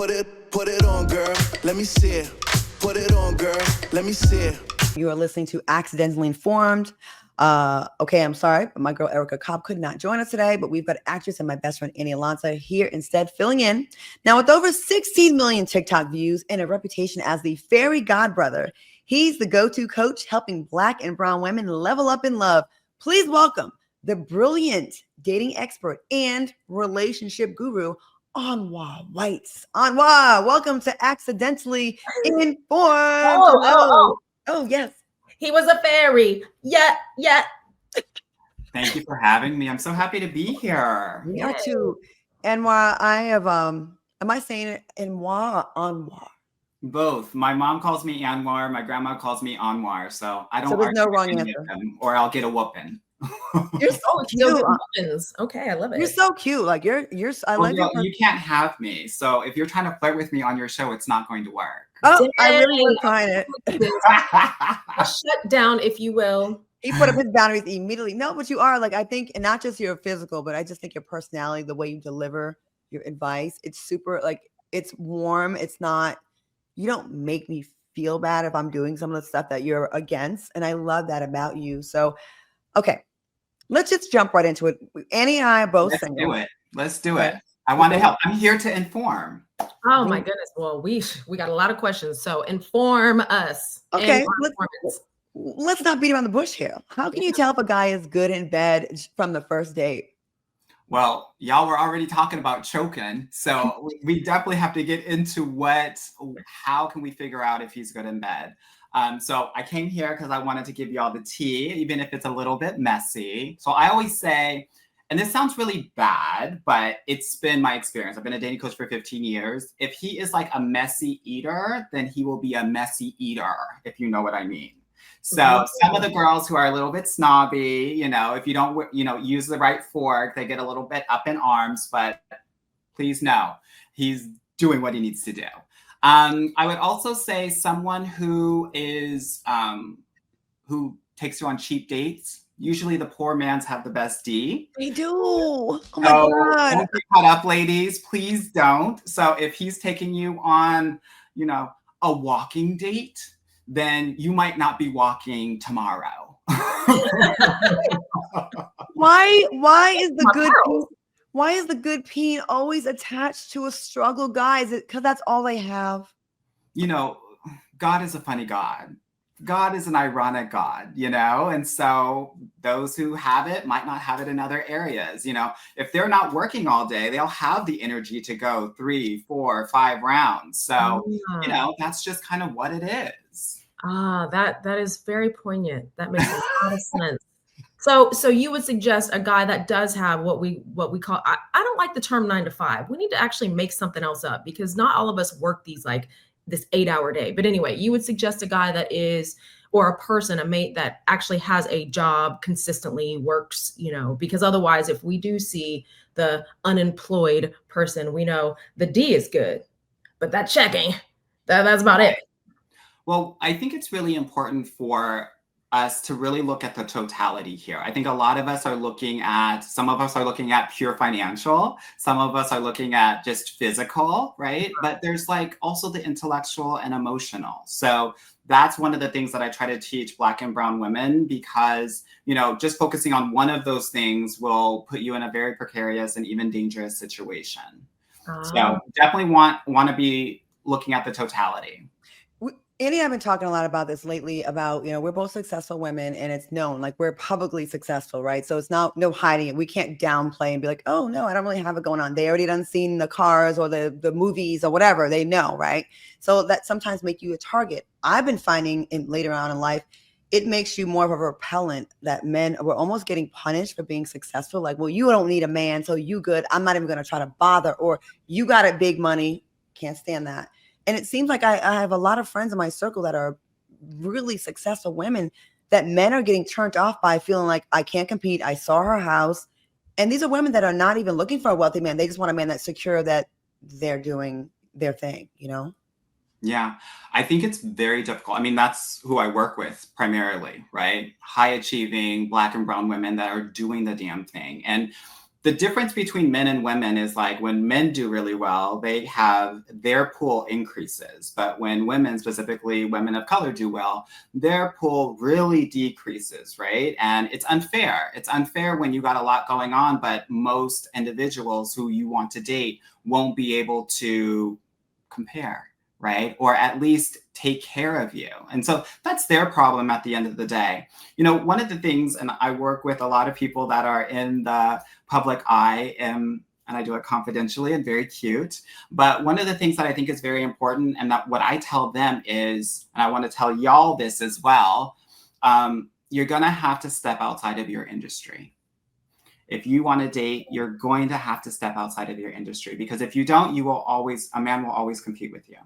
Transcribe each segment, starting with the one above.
Put it on, girl. Let me see it. Put it on, girl. Let me see it. You are listening to Accidentally Informed. Okay, I'm sorry, but my girl Erica Cobb could not join us today, but we've got actress and my best friend Annie Alonso here instead, filling in. Now, with over 16 million TikTok views and a reputation as the fairy godbrother, he's the go-to coach helping Black and brown women level up in love. Please welcome the brilliant dating expert and relationship guru, Anwar White. Anwar, welcome to Accidentally Informed. Oh, yes. He was a fairy. Yeah. Thank you for having me. I'm so happy to be here. We are too. Anwar, I have, am I saying it Anwar or Anwar? Both. My mom calls me Anwar. My grandma calls me Anwar. So I don't So there's no argue wrong with any answer. of them, or I'll get a whooping. You're so cute. Okay, I love it. You're so cute. Like you're I Well, love you can't have me. So if you're trying to flirt with me on your show, it's not going to work. Oh, I really was trying it. Shut down, if you will. He put up his boundaries immediately. No, but you are like, I think, and not just your physical, but I just think your personality, the way you deliver your advice, it's super, like, it's warm. It's not, you don't make me feel bad if I'm doing some of the stuff that you're against. And I love that about you. So, okay, let's just jump right into it. Annie and I are both single. Let's do it. I want to help. I'm here to inform. Oh my goodness. Well, we got a lot of questions. So inform us. Okay. Let's not beat around the bush here. How can you tell if a guy is good in bed from the first date? Well, y'all were already talking about choking. So we definitely have to get into how can we figure out if he's good in bed? So I came here because I wanted to give y'all the tea, even if it's a little bit messy. So I always say, and this sounds really bad, but it's been my experience. I've been a dating coach for 15 years. If he is like a messy eater, then he will be a messy eater, if you know what I mean. So some of the girls who are a little bit snobby, if you don't, use the right fork, they get a little bit up in arms, but please know he's doing what he needs to do. I would also say someone who is, who takes you on cheap dates. Usually the poor man's have the best D. They do. Oh my God. Don't get caught up, ladies. Please don't. So if he's taking you on, a walking date, then you might not be walking tomorrow. Why is the good peen always attached to a struggle guy? Is it because that's all they have? God is a funny God. God is an ironic God, and so those who have it might not have it in other areas. If they're not working all day, they'll have the energy to go 3, 4, 5 rounds. So, that's just kind of what it is. That is very poignant. That makes a lot of sense. So you would suggest a guy that does have what we call, I don't like the term 9 to 5. We need to actually make something else up because not all of us work this 8-hour day. But anyway, you would suggest a guy that is, or a person, a mate that actually has a job, consistently works, because otherwise, if we do see the unemployed person, we know the D is good, but that checking, that's about it. Well, I think it's really important for us to really look at the totality here. I think a lot of us are some of us are looking at pure financial, some of us are looking at just physical, right? But there's also the intellectual and emotional. So that's one of the things that I try to teach Black and brown women because, just focusing on one of those things will put you in a very precarious and even dangerous situation. So definitely want to be looking at the totality. Annie and I have been talking a lot about this lately about, we're both successful women and it's known, like we're publicly successful, right? So it's no hiding it. We can't downplay and be like, oh no, I don't really have it going on. They already done seen the cars or the movies or whatever, they know, right? So that sometimes make you a target. I've been finding later on in life, it makes you more of a repellent that men were almost getting punished for being successful. Like, well, you don't need a man, so you good. I'm not even going to try to bother, or you got a big money. Can't stand that. And it seems like I have a lot of friends in my circle that are really successful women that men are getting turned off by feeling like I can't compete. I saw her house. And these are women that are not even looking for a wealthy man. They just want a man that's secure, that they're doing their thing, Yeah, I think it's very difficult. I mean, that's who I work with primarily, right? High achieving Black and brown women that are doing the damn thing. And the difference between men and women is like when men do really well, they have their pool increases. But when women, specifically women of color, do well, their pool really decreases, right? And it's unfair. It's unfair when you got a lot going on, but most individuals who you want to date won't be able to compare, right? Or at least take care of you. And so that's their problem at the end of the day. You know, one of the things, and I work with a lot of people that are in the public eye, and I do it confidentially and very cute. But one of the things that I think is very important, and that what I tell them is, and I want to tell y'all this as well, you're going to have to step outside of your industry. If you want to date, you're going to have to step outside of your industry, because if you don't, a man will always compete with you.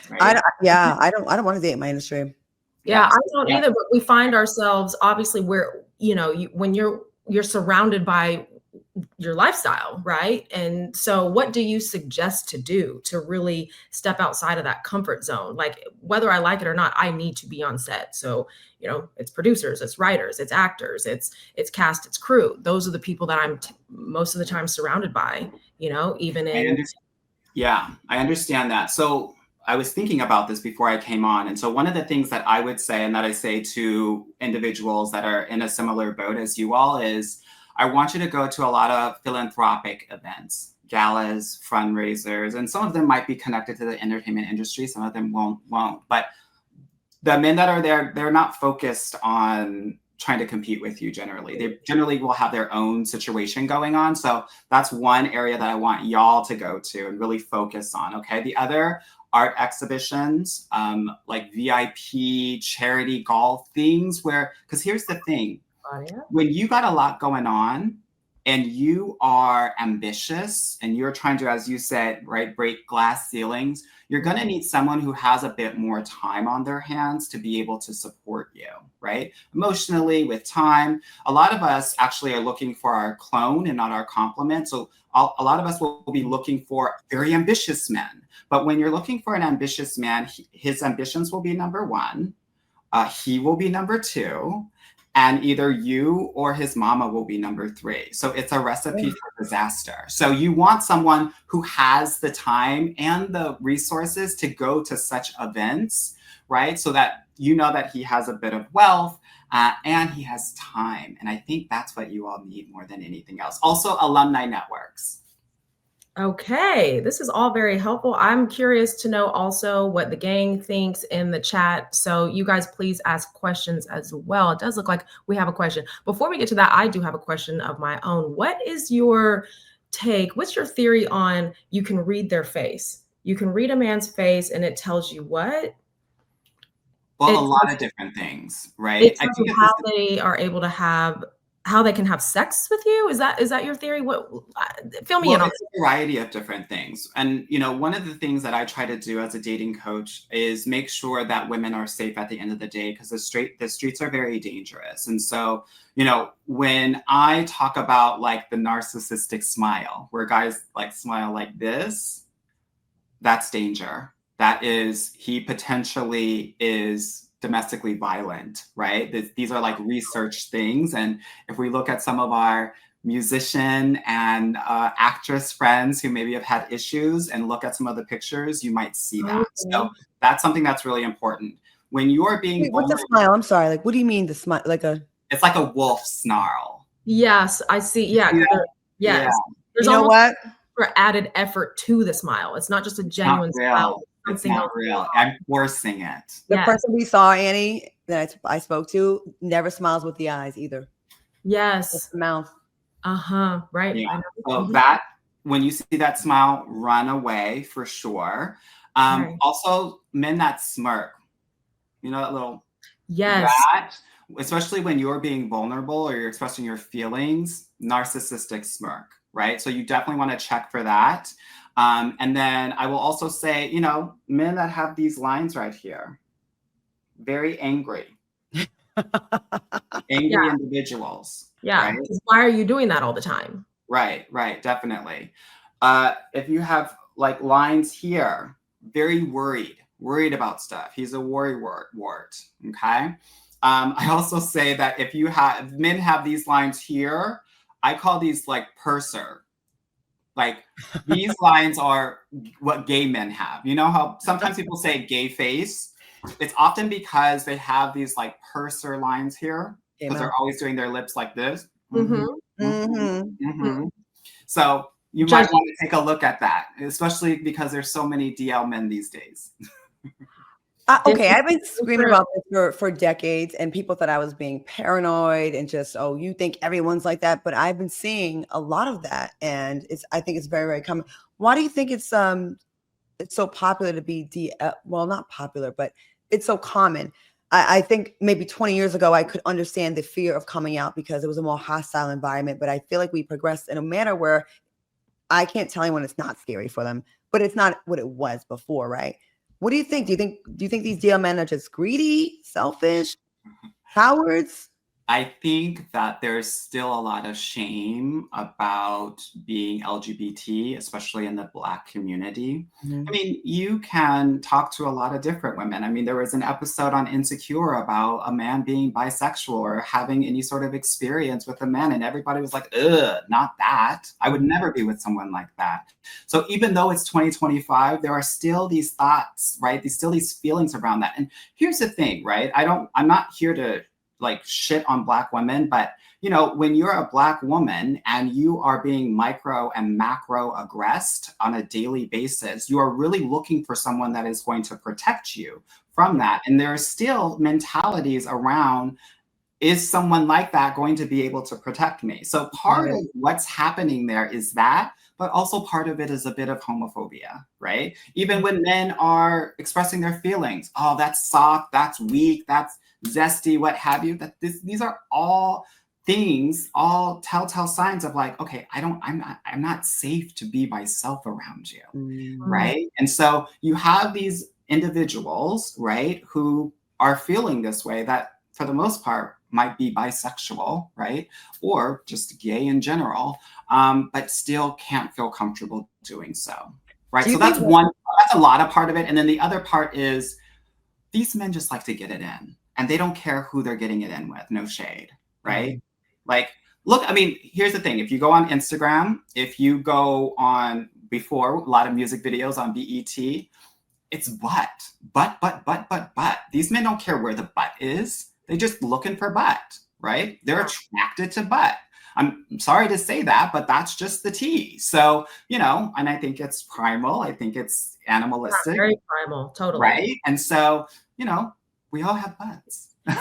Right? I don't want to date in my industry. Yeah, I don't either, but we find ourselves obviously where, when you're surrounded by your lifestyle, right? And so what do you suggest to do to really step outside of that comfort zone? Like, whether I like it or not, I need to be on set. So, it's producers, it's writers, it's actors, it's cast, it's crew. Those are the people that I'm most of the time surrounded by, even in. I understand that. So I was thinking about this before I came on. And so one of the things that I would say, and that I say to individuals that are in a similar boat as you all, is I want you to go to a lot of philanthropic events, galas, fundraisers, and some of them might be connected to the entertainment industry. Some of them won't. But the men that are there, they're not focused on trying to compete with you generally. They generally will have their own situation going on. So that's one area that I want y'all to go to and really focus on, okay? The other art exhibitions, like VIP, charity, golf, things where, because here's the thing, when you got a lot going on and you are ambitious and you're trying to, as you said, right, break glass ceilings, you're going to need someone who has a bit more time on their hands to be able to support you, right? Emotionally, with time. A lot of us actually are looking for our clone and not our complement. So a lot of us will be looking for very ambitious men. But when you're looking for an ambitious man, his ambitions will be number one. He will be number two. And either you or his mama will be number three. So it's a recipe for disaster. So you want someone who has the time and the resources to go to such events, right? So that you know that he has a bit of wealth and he has time. And I think that's what you all need more than anything else. Also, alumni networks. Okay, this is all very helpful. I'm curious to know also what the gang thinks in the chat. So you guys please ask questions as well. It does look like we have a question. Before we get to that, I do have a question of my own. What is your take? What's your theory on you can read their face? You can read a man's face and it tells you what? Well, a lot of different things, right? It tells you how they are able to have, how they can have sex with you. Is that your theory? What, fill me in on it's a variety of different things. And, one of the things that I try to do as a dating coach is make sure that women are safe at the end of the day, because the streets are very dangerous. And so, when I talk about like the narcissistic smile, where guys like smile like this, that's danger. That is, he potentially is domestically violent, right? These are like research things. And if we look at some of our musician and actress friends who maybe have had issues and look at some of the pictures, you might see that. So that's something that's really important. When you're being what's a smile? I'm sorry. Like, what do you mean the smile? Like it's like a wolf snarl. Yes, I see. Yeah. Yes. Yeah. There's what? For added effort to the smile. It's not just a genuine smile. It's not real. I'm forcing it. The person we saw, Annie, that I spoke to, never smiles with the eyes either. Yes. With the mouth. Right. Yeah. So that, when you see that smile, run away for sure. Right. Also, men that smirk, that little, that, especially when you're being vulnerable or you're expressing your feelings, narcissistic smirk, right? So you definitely want to check for that. And then I will also say, men that have these lines right here, very angry, individuals. Yeah. Right? Why are you doing that all the time? Right. Definitely. If you have like lines here, very worried about stuff. He's a worry wart. Okay. I also say that if men have these lines here, I call these like purser. Like these lines are what gay men have. You know how sometimes people say gay face? It's often because they have these like purser lines here because they're always doing their lips like this. Mm-hmm. So you Judge- might want to take a look at that, especially because there's so many DL men these days. Okay, I've been screaming about this for decades, and people thought I was being paranoid and just, oh, you think everyone's like that. But I've been seeing a lot of that, and I think it's very, very common. Why do you think it's so popular to be well, not popular, but it's so common? I think maybe 20 years ago, I could understand the fear of coming out because it was a more hostile environment. But I feel like we progressed in a manner where I can't tell anyone it's not scary for them, but it's not what it was before, right? What do you think? Do you think these DL men are just greedy, selfish, cowards? I think that there's still a lot of shame about being LGBT, especially in the Black community. Mm-hmm. I mean, you can talk to a lot of different women. I mean, there was an episode on Insecure about a man being bisexual or having any sort of experience with a man, and everybody was like, ugh, not that. I would never be with someone like that. So even though it's 2025, there are still these thoughts, right? There's still these feelings around that. And here's the thing, right? I'm not here to like shit on Black women, but you know, when you're a Black woman and you are being micro and macro aggressed on a daily basis, you are really looking for someone that is going to protect you from that. And there are still mentalities around, is someone like that going to be able to protect me? So part of what's happening there is that, but also part of it is a bit of homophobia, right? Even when men are expressing their feelings, oh, that's soft, that's weak, that's zesty, what have you, these are all things, all telltale signs of like, okay, I'm not safe to be myself around you, right? And so you have these individuals, right, who are feeling this way that for the most part might be bisexual, right? Or just gay in general, but still can't feel comfortable doing so, right? So that's a lot of part of it. And then the other part is these men just like to get it in. And they don't care who they're getting it in with, no shade, right? Like, look, I mean, here's the thing. If you go on Instagram, if you go on before, a lot of music videos on BET, it's butt. These men don't care where the butt is. They're just looking for butt, right? They're attracted to butt. I'm sorry to say that, but that's just the tea. So, you know, and I think it's primal. I think it's animalistic. Very primal, totally. Right? And so, you know, we all have butts. I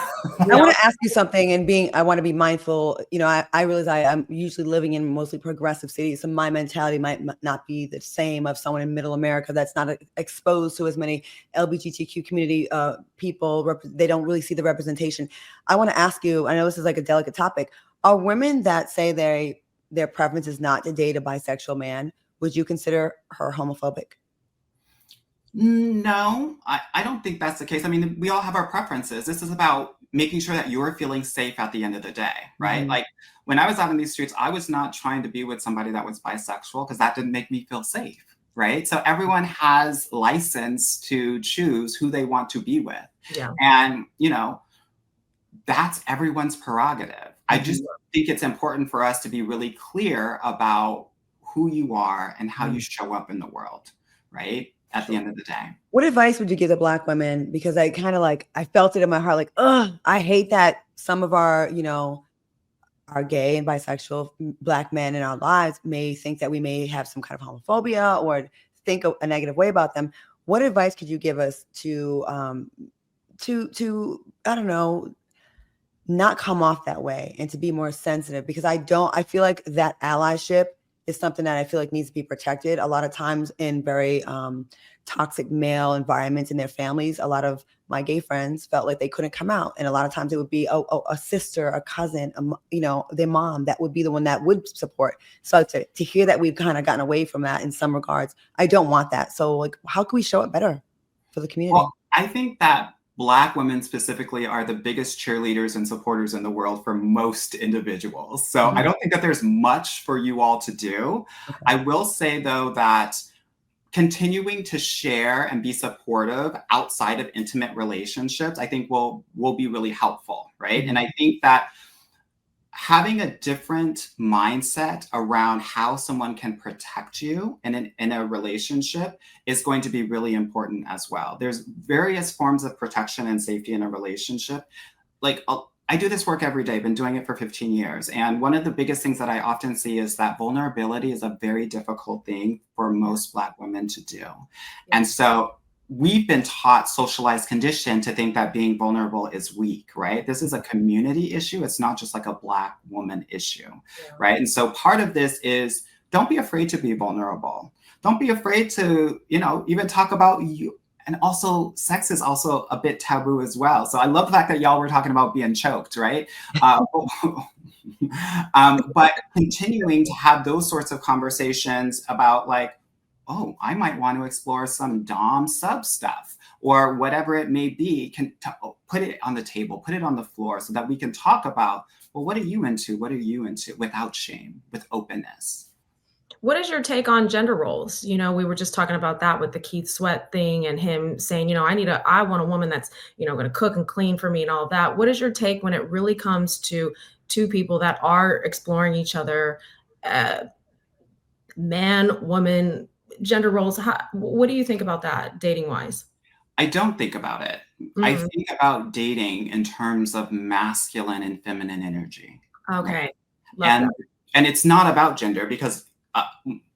want to ask you something, and I want to be mindful. You know, I realize I'm usually living in mostly progressive cities, so my mentality might not be the same of someone in Middle America that's not exposed to as many LGBTQ community people. They don't really see the representation. I want to ask you. I know this is like a delicate topic. Are women that say their preference is not to date a bisexual man, would you consider her homophobic? No, I don't think that's the case. I mean, we all have our preferences. This is about making sure that you're feeling safe at the end of the day, right? Like when I was out in these streets, I was not trying to be with somebody that was bisexual because that didn't make me feel safe, right? So everyone has license to choose who they want to be with. Yeah. And, you know, that's everyone's prerogative. I just think it's important for us to be really clear about who you are and how you show up in the world, right? At the end of the day. What advice would you give the Black women? Because I kind of I felt it in my heart, like, ugh, I hate that some of our, you know, our gay and bisexual Black men in our lives may think that we may have some kind of homophobia or think a negative way about them. What advice could you give us to I don't know, not come off that way and to be more sensitive? Because I feel like that allyship is something that I feel like needs to be protected. A lot of times in very toxic male environments in their families, a lot of my gay friends felt like they couldn't come out. And a lot of times it would be a sister, a cousin, you know, their mom, that would be the one that would support. So to hear that we've kind of gotten away from that in some regards, I don't want that. So like, how can we show it better for the community? Well, I think that Black women specifically are the biggest cheerleaders and supporters in the world for most individuals. So I don't think that there's much for you all to do. Okay. I will say, though, that continuing to share and be supportive outside of intimate relationships, I think will be really helpful, right? And I think that having a different mindset around how someone can protect you in a relationship is going to be really important as well. There's various forms of protection and safety in a relationship. Like I do this work every day, been doing it for 15 years. And one of the biggest things that I often see is that vulnerability is a very difficult thing for most Black women to do. And so we've been taught, socialized, conditioned to think that being vulnerable is weak, right? This is a community issue. It's not just like a Black woman issue, right? And so part of this is don't be afraid to be vulnerable. Don't be afraid to, even talk about you. And also, sex is also a bit taboo as well. So I love the fact that y'all were talking about being choked, right? But continuing to have those sorts of conversations about like, oh, I might want to explore some dom sub stuff or whatever it may be, put it on the table, put it on the floor so that we can talk about, well, what are you into? What are you into? Without shame, with openness. What is your take on gender roles? We were just talking about that with the Keith Sweat thing and him saying, I want a woman that's, going to cook and clean for me and all of that. What is your take when it really comes to two people that are exploring each other, man, woman, gender roles? What do you think about that dating wise? I don't think about it. I think about dating in terms of masculine and feminine energy. Okay. Right? And it's not about gender because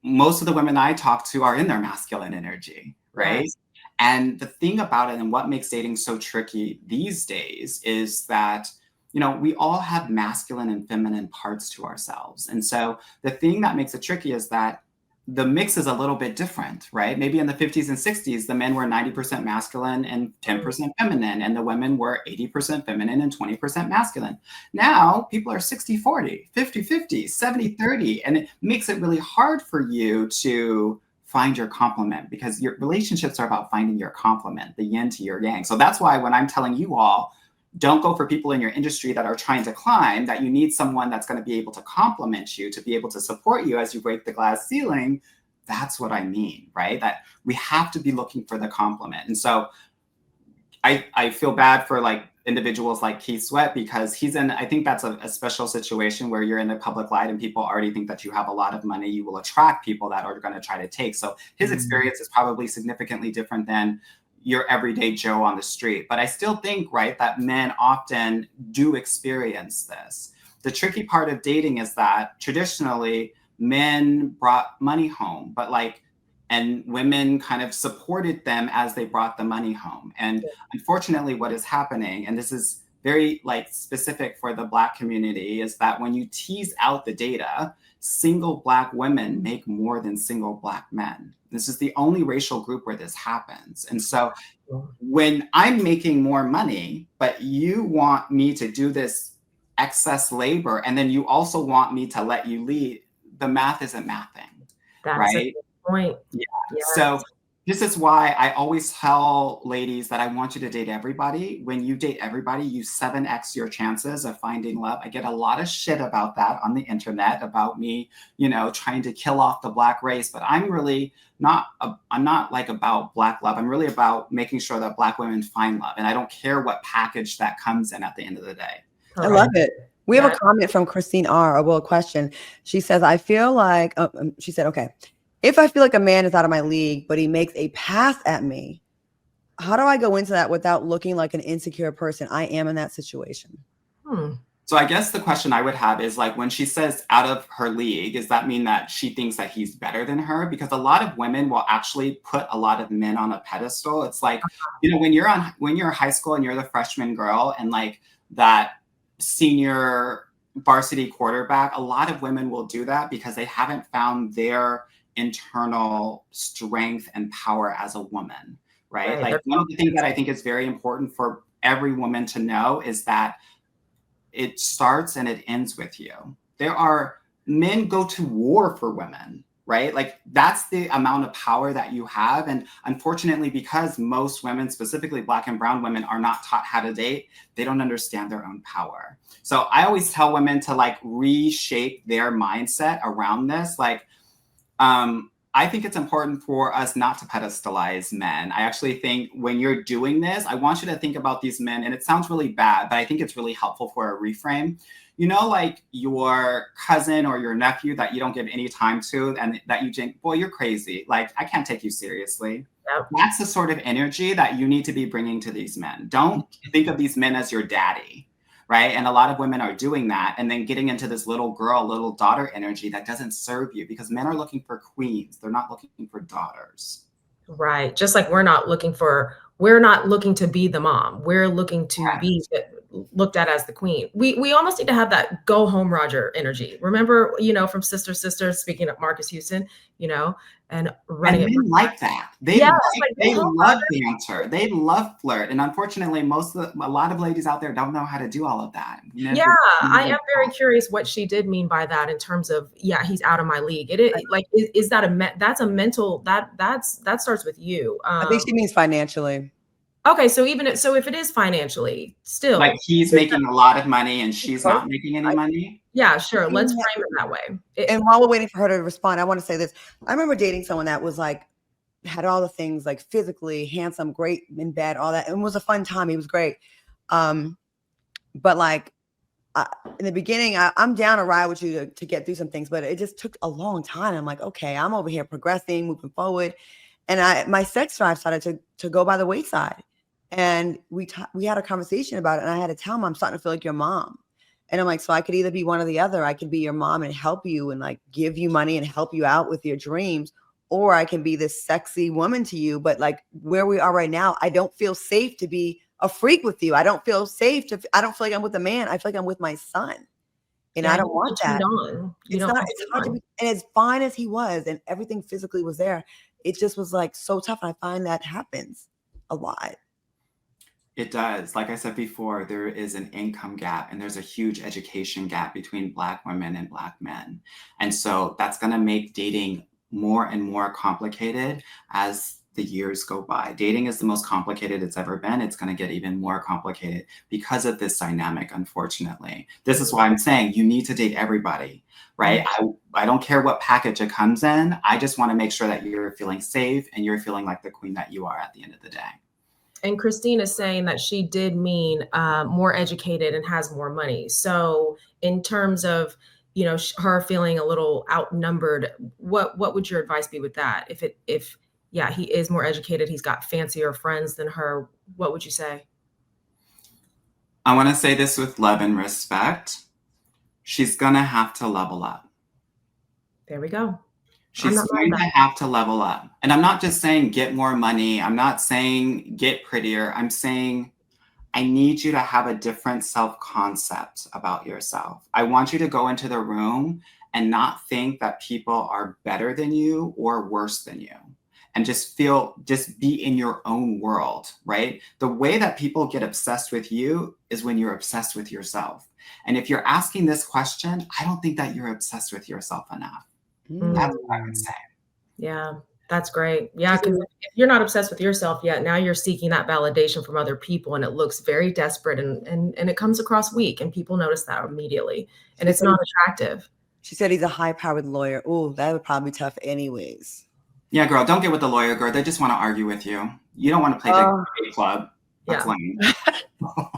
most of the women I talk to are in their masculine energy, right? Yes. And the thing about it and what makes dating so tricky these days is that, we all have masculine and feminine parts to ourselves. And so the thing that makes it tricky is that the mix is a little bit different, right? Maybe in the 50s and 60s, the men were 90% masculine and 10% feminine, and the women were 80% feminine and 20% masculine. Now, people are 60-40, 50-50, 70-30, and it makes it really hard for you to find your complement because your relationships are about finding your complement, the yin to your yang. So that's why when I'm telling you all, don't go for people in your industry that are trying to climb, that you need someone that's going to be able to complement you, to be able to support you as you break the glass ceiling. That's what I mean, right? That we have to be looking for the complement. And so I feel bad for like individuals like Keith Sweat because I think that's a special situation where you're in the public light and people already think that you have a lot of money. You will attract people that are going to try to take. So his experience is probably significantly different than your everyday Joe on the street. But I still think, right, that men often do experience this. The tricky part of dating is that traditionally men brought money home, and women kind of supported them as they brought the money home. And unfortunately, what is happening, and this is very specific for the Black community, is that when you tease out the data, single Black women make more than single Black men. This is the only racial group where this happens. And so when I'm making more money, but you want me to do this excess labor, and then you also want me to let you lead, the math isn't mathing. That's right? a good point. Yeah. Yes. So this is why I always tell ladies that I want you to date everybody. When you date everybody, you 7x your chances of finding love. I get a lot of shit about that on the internet, about me, trying to kill off the Black race. But I'm really not, I'm not about Black love. I'm really about making sure that Black women find love. And I don't care what package that comes in at the end of the day. I love it. We have a comment from Christine R. A question. She says, I feel like, she said, okay, if I feel like a man is out of my league, but he makes a pass at me, how do I go into that without looking like an insecure person? I am in that situation. So I guess the question I would have is when she says out of her league, does that mean that she thinks that he's better than her? Because a lot of women will actually put a lot of men on a pedestal. It's when you're high school and you're the freshman girl and that senior varsity quarterback, a lot of women will do that because they haven't found their internal strength and power as a women, right? One of the things that I think is very important for every woman to know is that it starts and it ends with you. Men go to war for women, right? That's the amount of power that you have. And unfortunately, because most women, specifically Black and brown women, are not taught how to date, they don't understand their own power. So I always tell women to reshape their mindset around this. I think it's important for us not to pedestalize men. I actually think when you're doing this, I want you to think about these men, and it sounds really bad, but I think it's really helpful for a reframe. You know, like your cousin or your nephew that you don't give any time to, and that you think, boy, you're crazy. Like, I can't take you seriously. Yep. That's the sort of energy that you need to be bringing to these men. Don't think of these men as your daddy. Right. And a lot of women are doing that and then getting into this little girl, little daughter energy that doesn't serve you, because men are looking for queens. They're not looking for daughters. Right. Just like we're not looking to be the mom. We're looking to be looked at as the queen. We almost need to have that go home Roger energy. Remember, from Sister, speaking of Marcus Houston, and running and it. men like that. They love banter. They love flirt. And unfortunately, a lot of ladies out there don't know how to do all of that. Yeah, I am very curious what she did mean by that in terms of, he's out of my league. It is like, is that that's a mental, that starts with you. I think she means financially. Okay, so if it is financially, still like he's making a lot of money and she's not making any money. Yeah, sure. Let's frame it that way. And while we're waiting for her to respond, I want to say this. I remember dating someone that was like, had all the things, like physically handsome, great in bed, all that. And it was a fun time. He was great. But like in the beginning, I'm down to ride with you to get through some things, but it just took a long time. I'm like, okay, I'm over here progressing, moving forward. And my sex drive started to go by the wayside. And we had a conversation about it. And I had to tell him, I'm starting to feel like your mom. And I'm like, so I could either be one or the other. I could be your mom and help you and like give you money and help you out with your dreams. Or I can be this sexy woman to you. But like where we are right now, I don't feel safe to be a freak with you. I don't feel safe I don't feel like I'm with a man. I feel like I'm with my son. And I don't want that. It's hard to be, and as fine as he was and everything physically was there, it just was like so tough. And I find that happens a lot. It does. Like I said before, there is an income gap and there's a huge education gap between Black women and Black men. And so that's going to make dating more and more complicated as the years go by. Dating is the most complicated it's ever been. It's going to get even more complicated because of this dynamic, unfortunately. This is why I'm saying you need to date everybody, right? I don't care what package it comes in. I just want to make sure that you're feeling safe and you're feeling like the queen that you are at the end of the day. And Christine is saying that she did mean more educated and has more money. So in terms of, her feeling a little outnumbered, what would your advice be with that? If he is more educated, he's got fancier friends than her, what would you say? I want to say this with love and respect. She's going to have to level up. There we go. She's going to have to level up. And I'm not just saying get more money. I'm not saying get prettier. I'm saying I need you to have a different self-concept about yourself. I want you to go into the room and not think that people are better than you or worse than you. And just be in your own world, right? The way that people get obsessed with you is when you're obsessed with yourself. And if you're asking this question, I don't think that you're obsessed with yourself enough. That's what I would say. Yeah, that's great. Yeah, because if you're not obsessed with yourself yet, now you're seeking that validation from other people, and it looks very desperate, and it comes across weak, and people notice that immediately, and it's not attractive. She said he's a high-powered lawyer. Oh, that would probably be tough anyways. Yeah, girl, don't get with the lawyer, girl. They just want to argue with you. You don't want to play the debate club. That's lame.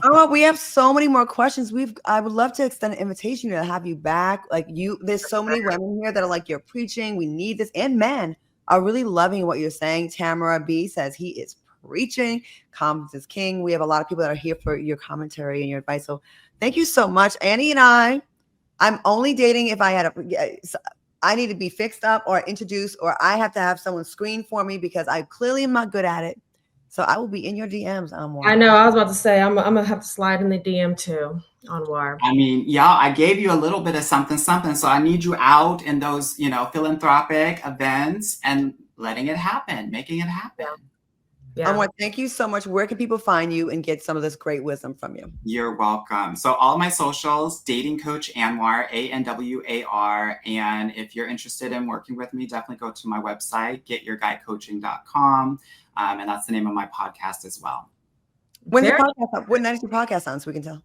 Oh, we have so many more questions. I would love to extend an invitation to have you back. Like there's so many women here that are like, you're preaching. We need this. And men are really loving what you're saying. Tamara B says he is preaching. Confidence is king. We have a lot of people that are here for your commentary and your advice. So thank you so much. Annie and I'm only dating if I need to be fixed up or introduced, or I have to have someone screen for me because I clearly am not good at it. So I will be in your DMs, Anwar. I know. I was about to say, I'm going to have to slide in the DM too, Anwar. I mean, y'all, I gave you a little bit of something. So I need you out in those, philanthropic events and letting it happen, making it happen. Yeah. Anwar, thank you so much. Where can people find you and get some of this great wisdom from you? You're welcome. So all my socials, Dating Coach Anwar, ANWAR. And if you're interested in working with me, definitely go to my website, getyourguycoaching.com. And that's the name of my podcast as well. When is your podcast on so we can tell?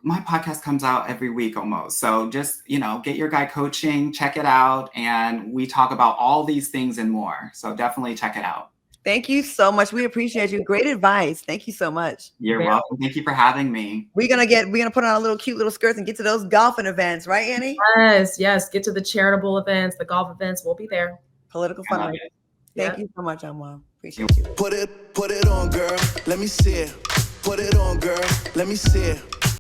my podcast comes out every week almost. So just, get your guy coaching, check it out. And we talk about all these things and more. So definitely check it out. Thank you so much. We appreciate you. Great advice. Thank you so much. You're welcome. Thank you for having me. We're gonna put on a little cute little skirts and get to those golfing events, right, Annie? Yes. Get to the charitable events, the golf events. We'll be there. Political I love fundraising. it. Thank you so much, Anwar. Appreciate you. Put it on, girl. Let me see it. Put it on, girl. Let me see it.